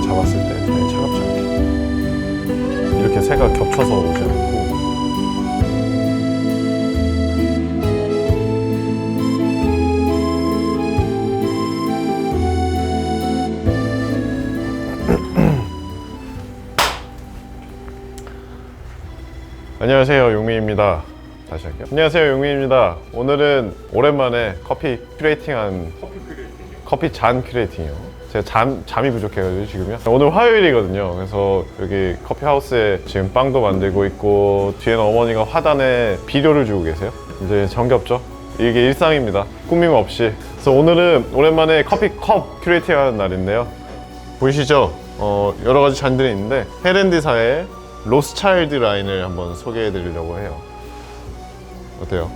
잡았을 때 잔이 차갑지 않게 이렇게 새가 겹쳐서 오지 않고. 안녕하세요, 용민입니다. 다시 할게요. 안녕하세요, 용민입니다. 오늘은 오랜만에 커피 큐레이팅한 커피 잔 큐레이팅이요. 제가 잠이 부족해가지고 지금요. 오늘 화요일이거든요. 그래서 여기 커피 하우스에 지금 빵도 만들고 있고, 뒤에는 어머니가 화단에 비료를 주고 계세요. 이제 정겹죠? 이게 일상입니다. 꾸밈 없이. 그래서 오늘은 오랜만에 커피컵 큐레이팅 하는 날인데요. 보이시죠? 여러 가지 잔들이 있는데 헤렌드사의 로스차일드 라인을 한번 소개해 드리려고 해요. 어때요?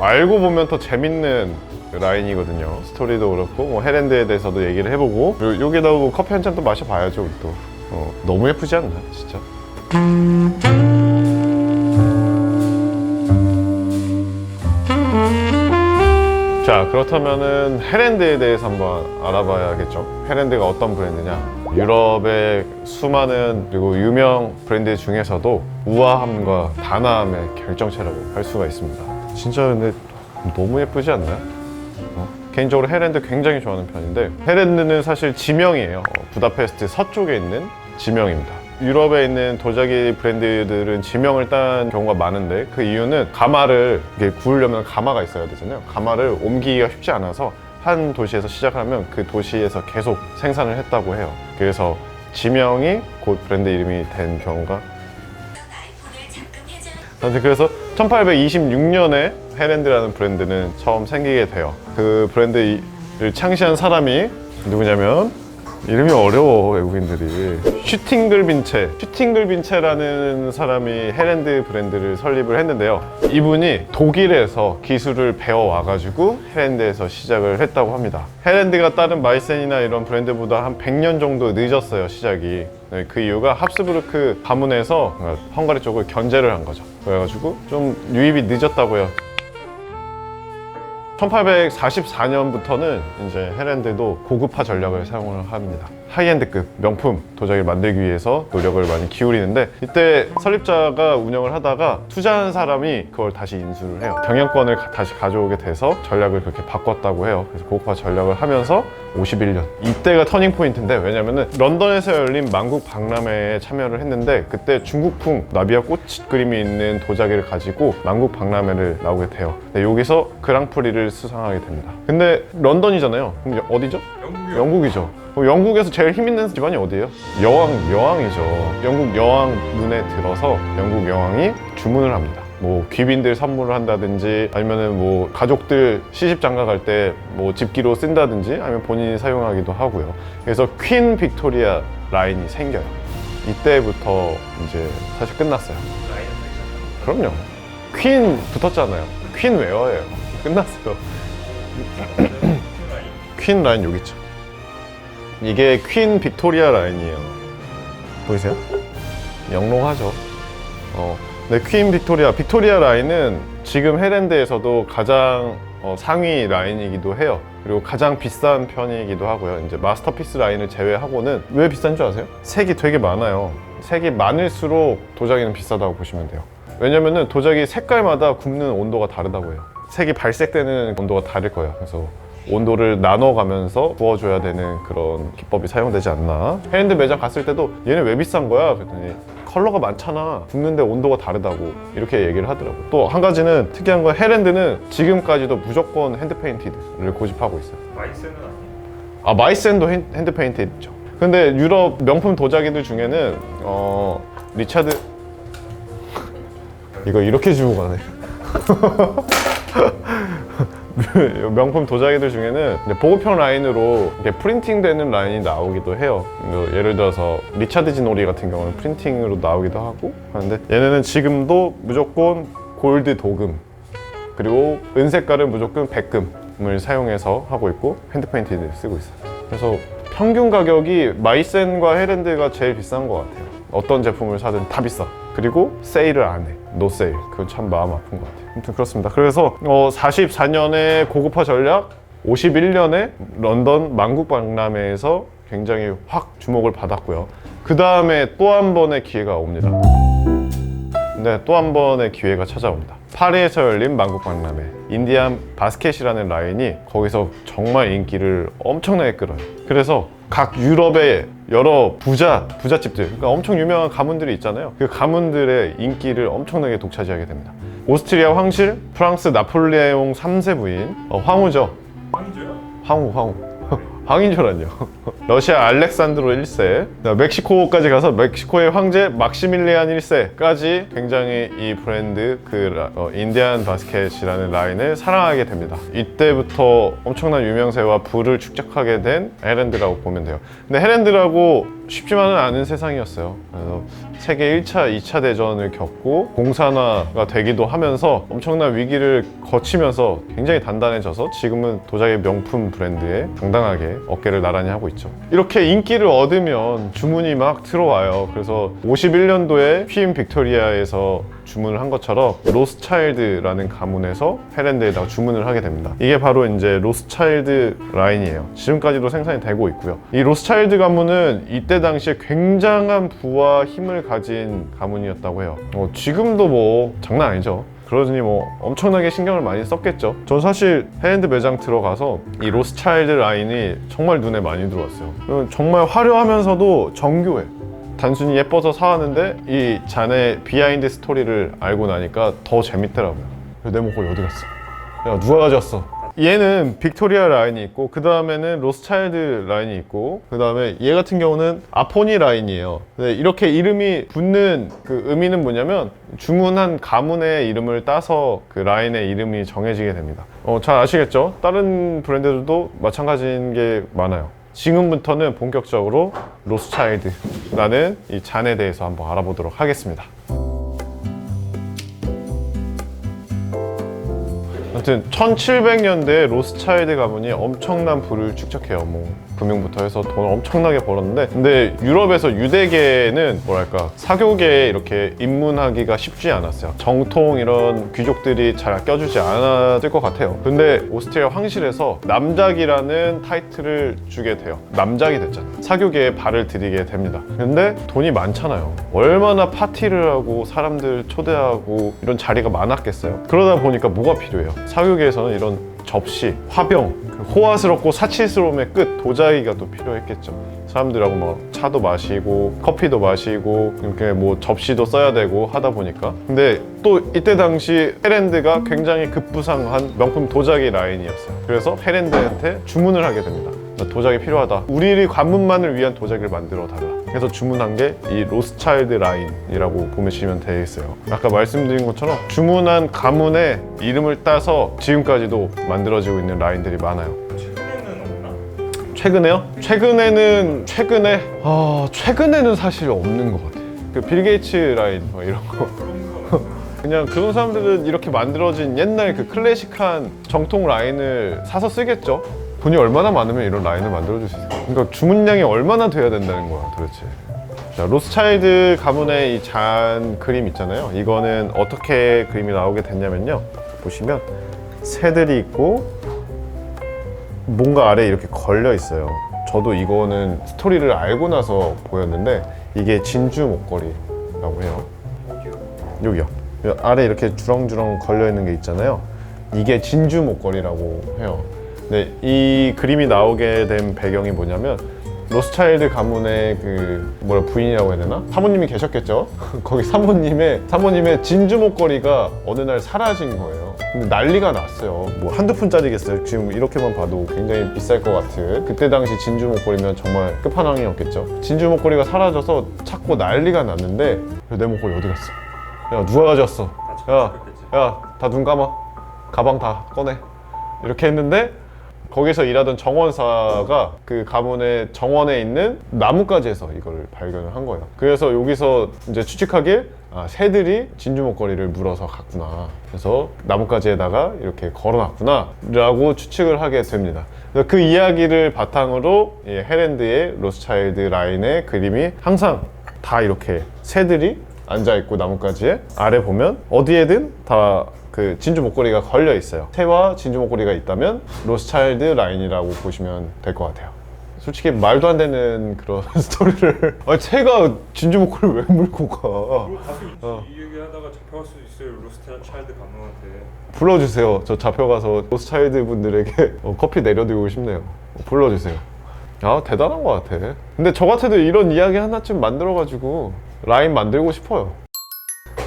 알고 보면 더 재밌는 라인이거든요. 스토리도 그렇고 뭐 헤렌드에 대해서도 얘기를 해보고, 그리고 여기다 뭐 커피 한 잔 또 마셔봐야죠. 우리 또 너무 예쁘지 않나 진짜? 자, 그렇다면은 헤렌드에 대해서 한번 알아봐야겠죠. 헤렌드가 어떤 브랜드냐? 유럽의 수많은 그리고 유명 브랜드 중에서도 우아함과 단아함의 결정체라고 할 수가 있습니다. 진짜 근데 너무 예쁘지 않나요? 개인적으로 헤렌드 굉장히 좋아하는 편인데, 헤렌드는 사실 지명이에요. 부다페스트 서쪽에 있는 지명입니다. 유럽에 있는 도자기 브랜드들은 지명을 딴 경우가 많은데, 그 이유는 가마를 이렇게 구우려면 가마가 있어야 되잖아요. 가마를 옮기기가 쉽지 않아서 한 도시에서 시작을 하면 그 도시에서 계속 생산을 했다고 해요. 그래서 지명이 곧 브랜드 이름이 된 경우가. 아무튼 그래서 1826년에 헤렌드라는 브랜드는 처음 생기게 돼요. 그 브랜드를 창시한 사람이 누구냐면, 이름이 어려워 외국인들이. 슈팅글빈체라는 사람이 헤렌드 브랜드를 설립을 했는데요. 이분이 독일에서 기술을 배워와가지고 헤렌드에서 시작을 했다고 합니다. 헤렌드가 다른 마이센이나 이런 브랜드보다 한 100년 정도 늦었어요, 시작이. 그 이유가 합스부르크 가문에서 헝가리 쪽을 견제를 한 거죠. 그래가지고 좀 유입이 늦었다고 해요. 1844년부터는 이제 헤렌드도 고급화 전략을 사용을 합니다. 하이엔드급 명품 도자기를 만들기 위해서 노력을 많이 기울이는데, 이때 설립자가 운영을 하다가 투자한 사람이 그걸 다시 인수를 해요. 경영권을 다시 가져오게 돼서 전략을 그렇게 바꿨다고 해요. 그래서 고급화 전략을 하면서 51년, 이때가 터닝 포인트인데, 왜냐면은 런던에서 열린 만국 박람회에 참여를 했는데, 그때 중국풍 나비와 꽃 그림이 있는 도자기를 가지고 만국 박람회를 나오게 돼요. 여기서 그랑프리를 수상하게 됩니다. 근데 런던이잖아요. 그럼 어디죠? 영국이죠. 영국에서 제일 힘있는 집안이 어디예요? 여왕이죠. 영국 여왕 눈에 들어서 영국 여왕이 주문을 합니다. 뭐 귀빈들 선물을 한다든지, 아니면은 뭐 가족들 시집 장가 갈 때 뭐 집기로 쓴다든지, 아니면 본인이 사용하기도 하고요. 그래서 퀸 빅토리아 라인이 생겨요. 이때부터 이제 사실 끝났어요. 그럼요. 퀸 붙었잖아요. 퀸 웨어예요. 끝났어요. 퀸 라인 여기 있죠. 이게 퀸 빅토리아 라인이에요. 보이세요? 영롱하죠. 네, 퀸 빅토리아 라인은 지금 헤렌드에서도 가장 상위 라인이기도 해요. 그리고 가장 비싼 편이기도 하고요. 이제 마스터피스 라인을 제외하고는. 왜 비싼 줄 아세요? 색이 되게 많아요. 색이 많을수록 도자기는 비싸다고 보시면 돼요. 왜냐면은 도자기 색깔마다 굽는 온도가 다르다고 해요. 색이 발색되는 온도가 다를 거예요. 그래서 온도를 나눠가면서 구워줘야 되는 그런 기법이 사용되지 않나. 헤렌드 매장 갔을 때도 얘네 왜 비싼 거야? 그랬더니 컬러가 많잖아, 굽는데 온도가 다르다고 이렇게 얘기를 하더라고요. 또 한 가지는 특이한 건, 헤렌드는 지금까지도 무조건 핸드페인티드를 고집하고 있어요. 마이센은 아니에요? 마이센도 핸드페인티드죠. 근데 유럽 명품 도자기들 중에는 리차드 이거 이렇게 주고 가네. 명품 도자기들 중에는 이제 보급형 라인으로 이렇게 프린팅되는 라인이 나오기도 해요. 예를 들어서 리차드 지노리 같은 경우는 프린팅으로 나오기도 하고 하는데, 얘네는 지금도 무조건 골드 도금 그리고 은색깔은 무조건 백금을 사용해서 하고 있고 핸드페인트를 쓰고 있어요. 그래서 평균 가격이 마이센과 헤렌드가 제일 비싼 것 같아요. 어떤 제품을 사든 다 비싸. 그리고 세일을 안 해. 노 세일. 그건 참 마음 아픈 것 같아요. 아무튼 그렇습니다. 그래서 44년의 고급화 전략, 51년에 런던 만국박람회에서 굉장히 확 주목을 받았고요. 그 다음에 또 한 번의 기회가 옵니다. 네, 또 한 번의 기회가 찾아옵니다. 파리에서 열린 만국박람회, 인디안 바스켓이라는 라인이 거기서 정말 인기를 엄청나게 끌어요. 그래서 각 유럽의 여러 부잣집들, 그러니까 엄청 유명한 가문들이 있잖아요. 그 가문들의 인기를 엄청나게 독차지하게 됩니다. 오스트리아 황실, 프랑스 나폴레옹 3세 부인, 황후죠. 황이죠요? 황후. 황인 줄 알았냐. 러시아 알렉산드로 1세, 멕시코까지 가서 멕시코의 황제 막시밀리안 1세까지 굉장히 이 브랜드 인디안 바스켓이라는 라인을 사랑하게 됩니다. 이때부터 엄청난 유명세와 부를 축적하게 된 헤렌드라고 보면 돼요. 근데 헤렌드라고 쉽지만은 않은 세상이었어요. 그래서 세계 1차, 2차 대전을 겪고 공산화가 되기도 하면서 엄청난 위기를 거치면서 굉장히 단단해져서 지금은 도자기 명품 브랜드에 당당하게 어깨를 나란히 하고 있죠. 이렇게 인기를 얻으면 주문이 막 들어와요. 그래서 51년도에 퀸 빅토리아에서 주문을 한 것처럼 로스차일드라는 가문에서 헤렌드에다가 주문을 하게 됩니다. 이게 바로 이제 로스차일드 라인이에요. 지금까지도 생산이 되고 있고요. 이 로스차일드 가문은 이때 당시에 굉장한 부와 힘을 가진 가문이었다고 해요. 지금도 뭐 장난 아니죠. 그러니 뭐 엄청나게 신경을 많이 썼겠죠. 전 사실 헤렌드 매장 들어가서 이 로스차일드 라인이 정말 눈에 많이 들어왔어요. 정말 화려하면서도 정교해. 단순히 예뻐서 사왔는데 이 잔의 비하인드 스토리를 알고 나니까 더 재밌더라고요. 내 목걸이 어디 갔어? 야, 누가 가져왔어? 얘는 빅토리아 라인이 있고, 그 다음에는 로스차일드 라인이 있고, 그 다음에 얘 같은 경우는 아포니 라인이에요. 근데 이렇게 이름이 붙는 그 의미는 뭐냐면 주문한 가문의 이름을 따서 그 라인의 이름이 정해지게 됩니다. 잘 아시겠죠? 다른 브랜드들도 마찬가지인 게 많아요. 지금부터는 본격적으로 로스차일드라는 이 잔에 대해서 한번 알아보도록 하겠습니다. 아무튼 1700년대에 로스차일드 가문이 엄청난 부를 축적해요. 뭐 금융부터 해서 돈을 엄청나게 벌었는데, 근데 유럽에서 유대계는 뭐랄까 사교계에 이렇게 입문하기가 쉽지 않았어요. 정통 이런 귀족들이 잘 껴주지 않았을 것 같아요. 근데 오스트리아 황실에서 남작이라는 타이틀을 주게 돼요. 남작이 됐잖아요. 사교계에 발을 들이게 됩니다. 근데 돈이 많잖아요. 얼마나 파티를 하고 사람들 초대하고 이런 자리가 많았겠어요. 그러다 보니까 뭐가 필요해요? 사교계에서는 이런 접시, 화병, 호화스럽고 사치스러움의 끝, 도자기가 또 필요했겠죠. 사람들하고 뭐 차도 마시고 커피도 마시고 이렇게 뭐 접시도 써야 되고 하다 보니까. 근데 또 이때 당시 헤렌드가 굉장히 급부상한 명품 도자기 라인이었어요. 그래서 헤렌드한테 주문을 하게 됩니다. 도자기 필요하다. 우리 관문만을 위한 도자기를 만들어 달라. 그래서 주문한 게 이 로스차일드 라인이라고 보시면 되겠어요. 아까 말씀드린 것처럼 주문한 가문의 이름을 따서 지금까지도 만들어지고 있는 라인들이 많아요. 최근에는 없나? 최근에요? 최근에는 사실 없는 것 같아요. 그 빌 게이츠 라인 뭐 이런 거. 그냥 그런 사람들은 이렇게 만들어진 옛날 그 클래식한 정통 라인을 사서 쓰겠죠. 돈이 얼마나 많으면 이런 라인을 만들어줄 수 있을까? 그러니까 주문량이 얼마나 돼야 된다는 거야 도대체. 자, 로스차일드 가문의 이 잔 그림 있잖아요. 이거는 어떻게 그림이 나오게 됐냐면요, 보시면 새들이 있고 뭔가 아래에 이렇게 걸려 있어요. 저도 이거는 스토리를 알고 나서 보였는데 이게 진주 목걸이라고 해요. 여기요. 아래 이렇게 주렁주렁 걸려 있는 게 있잖아요. 이게 진주 목걸이라고 해요. 네, 이 그림이 나오게 된 배경이 뭐냐면 로스차일드 가문의 부인이라고 해야 되나? 사모님이 계셨겠죠? 거기 사모님의 진주 목걸이가 어느 날 사라진 거예요. 근데 난리가 났어요. 뭐 한두 푼짜리겠어요. 지금 이렇게만 봐도 굉장히 비쌀 것 같은. 그때 당시 진주 목걸이면 정말 끝판왕이었겠죠. 진주 목걸이가 사라져서 찾고 난리가 났는데 내 목걸이 어디 갔어? 야, 누가 가져왔어? 야, 다 눈 감아. 가방 다 꺼내. 이렇게 했는데 거기서 일하던 정원사가 그 가문의 정원에 있는 나뭇가지에서 이걸 발견을 한 거예요. 그래서 여기서 이제 추측하길 새들이 진주 목걸이를 물어서 갔구나. 그래서 나뭇가지에다가 이렇게 걸어놨구나 라고 추측을 하게 됩니다. 그래서 그 이야기를 바탕으로 헤랜드의 로스차일드 라인의 그림이 항상 다 이렇게 새들이 앉아있고 나뭇가지에 아래 보면 어디에든 다 그 진주 목걸이가 걸려 있어요. 새와 진주 목걸이가 있다면 로스차일드 라인이라고 보시면 될 것 같아요. 솔직히 말도 안 되는 그런 스토리를 아니 새가 진주 목걸이를 왜 물고 가? 그리고 가끔 이 얘기하다가 잡혀갈 수도 있어요. 로스차일드 가문한테. 불러주세요. 저 잡혀가서 로스차일드 분들에게 커피 내려드리고 싶네요. 불러주세요. 아 대단한 것 같아. 근데 저 같아도 이런 이야기 하나쯤 만들어가지고 라인 만들고 싶어요.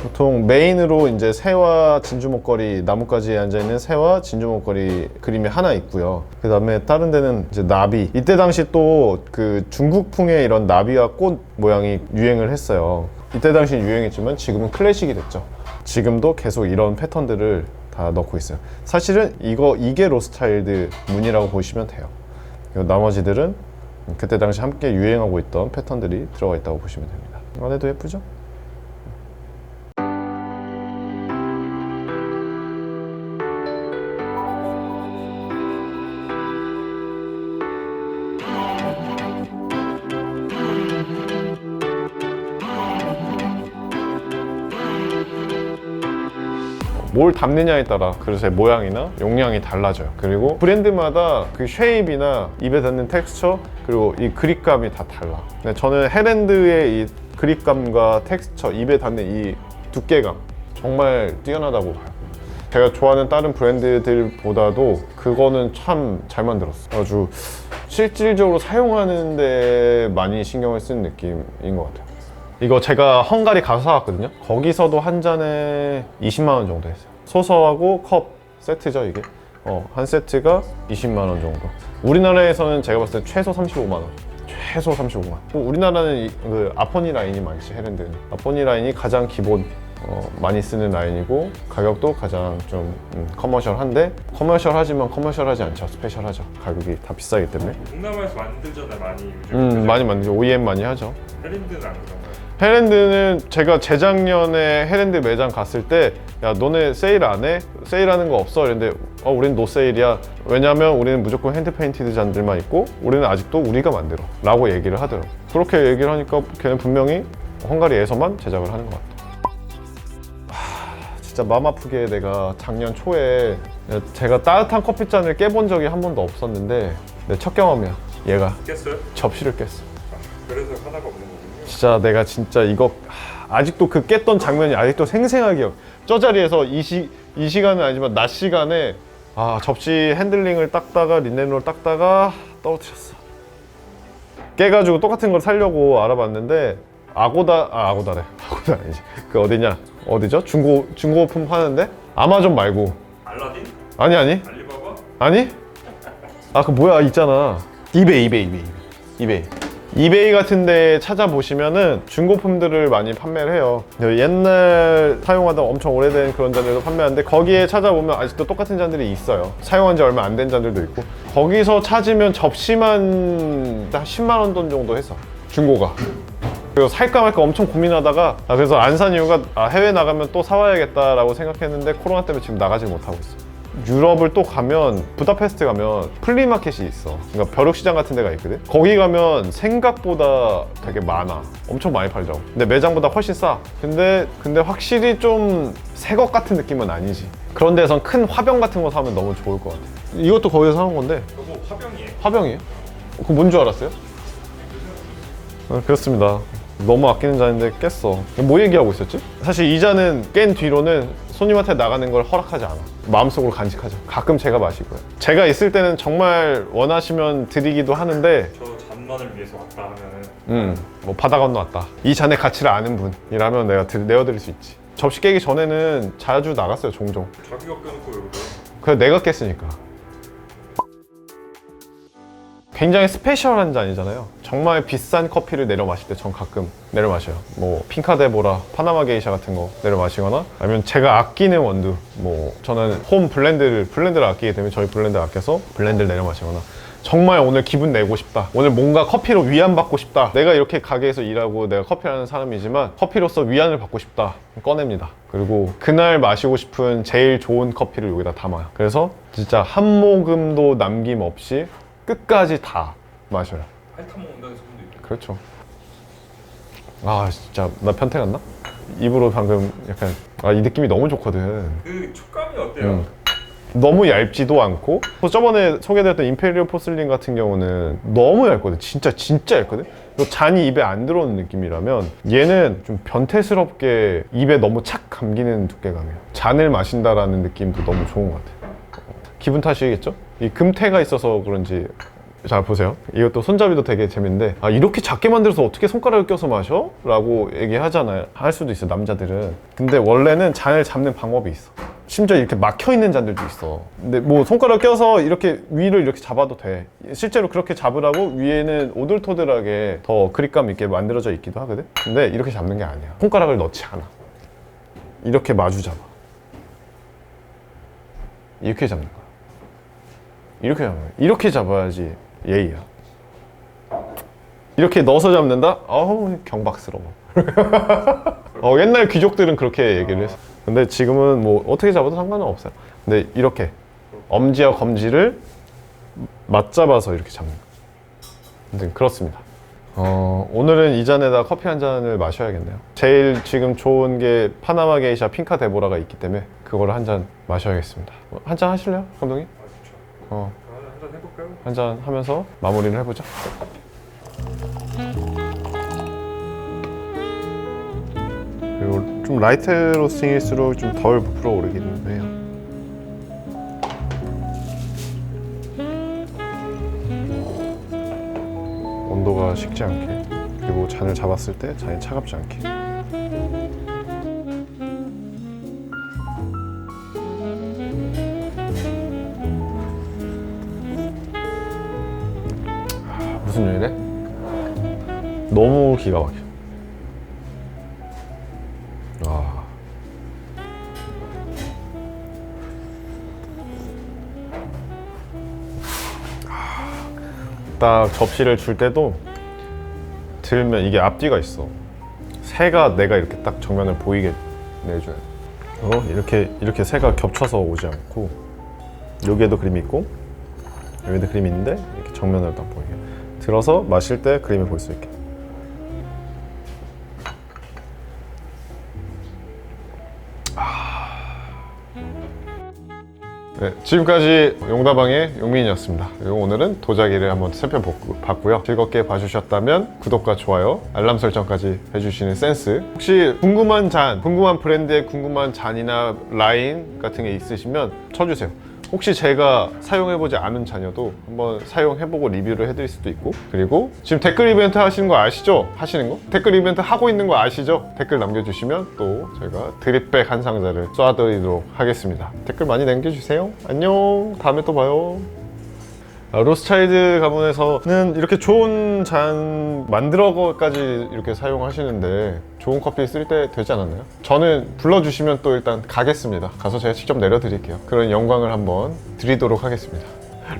보통 메인으로 이제 새와 진주 목걸이, 나뭇가지에 앉아있는 새와 진주 목걸이 그림이 하나 있고요. 그 다음에 다른 데는 이제 나비. 이때 당시 또 그 중국풍의 이런 나비와 꽃 모양이 유행을 했어요. 이때 당시 유행했지만 지금은 클래식이 됐죠. 지금도 계속 이런 패턴들을 다 넣고 있어요. 사실은 이게 로스차일드 무늬라고 보시면 돼요. 나머지들은 그때 당시 함께 유행하고 있던 패턴들이 들어가 있다고 보시면 됩니다. 안에도 예쁘죠? 뭘 담느냐에 따라 그릇의 모양이나 용량이 달라져요. 그리고 브랜드마다 그 쉐입이나 입에 닿는 텍스처 그리고 이 그립감이 다 달라. 근데 저는 헤랜드의 이 그립감과 텍스처, 입에 닿는 이 두께감 정말 뛰어나다고 봐요. 제가 좋아하는 다른 브랜드들보다도 그거는 참 잘 만들었어. 아주 실질적으로 사용하는 데 많이 신경을 쓴 느낌인 것 같아요. 이거 제가 헝가리 가서 사왔거든요. 거기서도 한 잔에 20만 원 정도 했어요. 소서하고 컵 세트죠 이게. 한 세트가 20만 원 정도. 우리나라에서는 제가 봤을 때 최소 35만 원. 최소 35만 원. 우리나라는 그 아포니 라인이 많지. 헤랜드는 아포니 라인이 가장 기본 많이 쓰는 라인이고 가격도 가장 좀 커머셜한데 커머셜하지만 커머셜하지 않죠. 스페셜하죠. 가격이 다 비싸기 때문에. 동남아에서 만들잖아요 많이 요즘. 많이 만들죠. OEM 많이 하죠. 헤랜드는 안 그런가요? 헤랜드는 제가 재작년에 헤랜드 매장 갔을 때 야 너네 세일 안 해? 세일하는 거 없어? 이랬는데 우리는 노 세일이야. 왜냐면 우리는 무조건 핸드 페인티드 잔들만 있고 우리는 아직도 우리가 만들어 라고 얘기를 하더라고. 그렇게 얘기를 하니까 걔는 분명히 헝가리에서만 제작을 하는 것 같아. 진짜 맘 아프게 내가 작년 초에 제가 따뜻한 커피잔을 깨본 적이 한 번도 없었는데 내 첫 경험이야. 얘가 깼어요? 접시를 깼어. 그래서 하나가 없는 거군요. 진짜 내가 진짜 이거 아직도 그 깼던 장면이 아직도 생생하게 기억. 저 자리에서 이 시간은 아니지만 낮 시간에 접시 핸들링을 닦다가 린넨으로 닦다가 떨어뜨렸어. 깨가지고 똑같은 걸 사려고 알아봤는데 아고다래. 아고다 아니지. 그 어디냐? 어디죠? 중고품 파는데? 아마존 말고. 알라딘? 아니. 알리바바? 아니? 그 뭐야 있잖아. 이베이 같은 데 찾아보시면은 중고품들을 많이 판매를 해요. 옛날 사용하던 엄청 오래된 그런 잔들도 판매하는데 거기에 찾아보면 아직도 똑같은 잔들이 있어요. 사용한 지 얼마 안 된 잔들도 있고 거기서 찾으면 접시만 한 10만 원 돈 정도 해서 중고가. 그래서 살까 말까 엄청 고민하다가 그래서 안 산 이유가 해외 나가면 또 사와야겠다라고 생각했는데 코로나 때문에 지금 나가지 못하고 있어. 유럽을 또 가면 부다페스트 가면 플리마켓이 있어. 그러니까 벼룩시장 같은 데가 있거든. 거기 가면 생각보다 되게 많아. 엄청 많이 팔죠. 근데 매장보다 훨씬 싸. 근데 확실히 좀 새 것 같은 느낌은 아니지. 그런 데선 큰 화병 같은 거 사면 너무 좋을 것 같아. 이것도 거기서 사온 건데. 저거 화병이에요. 화병이에요? 그거 뭔 줄 알았어요? 그렇습니다. 너무 아끼는 잔인데 깼어. 뭐 얘기하고 있었지? 사실 이 잔은 깬 뒤로는 손님한테 나가는 걸 허락하지 않아. 마음속으로 간직하죠. 가끔 제가 마시고요. 제가 있을 때는 정말 원하시면 드리기도 하는데 저 잔만을 위해서 왔다 하면은 뭐 바다 건너왔다. 이 잔의 가치를 아는 분이라면 내가 내어드릴 수 있지. 접시 깨기 전에는 자주 나갔어요. 종종. 자기가 껴놓고 왜 그래? 그래 내가 깼으니까. 굉장히 스페셜한 잔이잖아요. 정말 비싼 커피를 내려 마실 때 전 가끔 내려 마셔요. 뭐 핑카데보라, 파나마 게이샤 같은 거 내려 마시거나, 아니면 제가 아끼는 원두, 뭐 저는 홈 블렌드를 아끼기 때문에 저희 블렌드 아껴서 블렌드를 내려 마시거나, 정말 오늘 기분 내고 싶다, 오늘 뭔가 커피로 위안받고 싶다, 내가 이렇게 가게에서 일하고 내가 커피를 하는 사람이지만 커피로서 위안을 받고 싶다, 꺼냅니다. 그리고 그날 마시고 싶은 제일 좋은 커피를 여기다 담아요. 그래서 진짜 한 모금도 남김없이 끝까지 다 마셔요. 핥아 먹는다는 소문도 있고. 그렇죠. 아 진짜 나 편태 같나? 입으로 방금 약간 이 느낌이 너무 좋거든. 그 촉감이 어때요? 너무 얇지도 않고, 저번에 소개드렸던 임페리얼 포슬린 같은 경우는 너무 얇거든. 진짜 얇거든. 잔이 입에 안 들어오는 느낌이라면 얘는 좀 변태스럽게 입에 너무 착 감기는 두께감이에요. 잔을 마신다라는 느낌도 너무 좋은 것 같아요. 기분 탓이겠죠? 이 금태가 있어서 그런지. 자 보세요. 이것도 손잡이도 되게 재밌는데, 이렇게 작게 만들어서 어떻게 손가락을 껴서 마셔? 라고 얘기하잖아요. 할 수도 있어, 남자들은. 근데 원래는 잔을 잡는 방법이 있어. 심지어 이렇게 막혀있는 잔들도 있어. 근데 뭐 손가락 껴서 이렇게 위를 이렇게 잡아도 돼. 실제로 그렇게 잡으라고 위에는 오돌토돌하게 더 그립감 있게 만들어져 있기도 하거든. 근데 이렇게 잡는 게 아니야. 손가락을 넣지 않아. 이렇게 마주 잡아. 이렇게 잡는 거야. 이렇게 잡는 거야. 이렇게 잡아야지 예의야. 이렇게 넣어서 잡는다? 경박스러워. 옛날 귀족들은 그렇게 얘기를 했어. 근데 지금은 뭐 어떻게 잡아도 상관은 없어요. 근데 이렇게 엄지와 검지를 맞잡아서 이렇게 잡는 거예요. 아무튼 그렇습니다. 오늘은 이 잔에다 커피 한 잔을 마셔야겠네요. 제일 지금 좋은 게 파나마 게이샤 핑카 데보라가 있기 때문에 그거를 한 잔 마셔야겠습니다. 한 잔 하실래요, 감독님? 좋죠. 한잔 해볼까요? 한 잔 하면서 마무리를 해보죠. 그리고 좀 라이트 로스팅일수록 좀 덜 부풀어 오르기는 해요. 온도가 식지 않게, 그리고 잔을 잡았을 때 잔이 차갑지 않게. 무슨 요리래? 너무 기가 막혀. 딱 접시를 줄 때도 들면 이게 앞뒤가 있어. 새가 내가 이렇게 딱 정면을 보이게 내줘야 돼. 이렇게 새가 겹쳐서 오지 않고, 여기에도 그림이 있고 여기도 그림이 있는데 이렇게 정면으로 딱 보이게 들어서 마실 때 그림을 볼 수 있게. 네, 지금까지 용다방의 용민이었습니다. 그리고 오늘은 도자기를 한번 살펴봤고요. 즐겁게 봐주셨다면 구독과 좋아요, 알람 설정까지 해주시는 센스. 혹시 궁금한 잔, 궁금한 브랜드의 궁금한 잔이나 라인 같은 게 있으시면 쳐주세요. 혹시 제가 사용해보지 않은 잔여도 한번 사용해보고 리뷰를 해드릴 수도 있고, 그리고 지금 댓글 이벤트 하시는 거 아시죠? 하시는 거? 댓글 이벤트 하고 있는 거 아시죠? 댓글 남겨주시면 또 저희가 드립백 한 상자를 쏴드리도록 하겠습니다. 댓글 많이 남겨주세요. 안녕, 다음에 또 봐요. 로스차일드 가문에서는 이렇게 좋은 잔 만들어까지 이렇게 사용하시는데 좋은 커피 쓸 때 되지 않았나요? 저는 불러주시면 또 일단 가겠습니다. 가서 제가 직접 내려드릴게요. 그런 영광을 한번 드리도록 하겠습니다.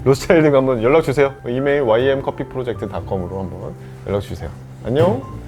로스차일드 가문 연락주세요. 이메일 ymcoffeeproject.com으로 한번 연락주세요. 안녕.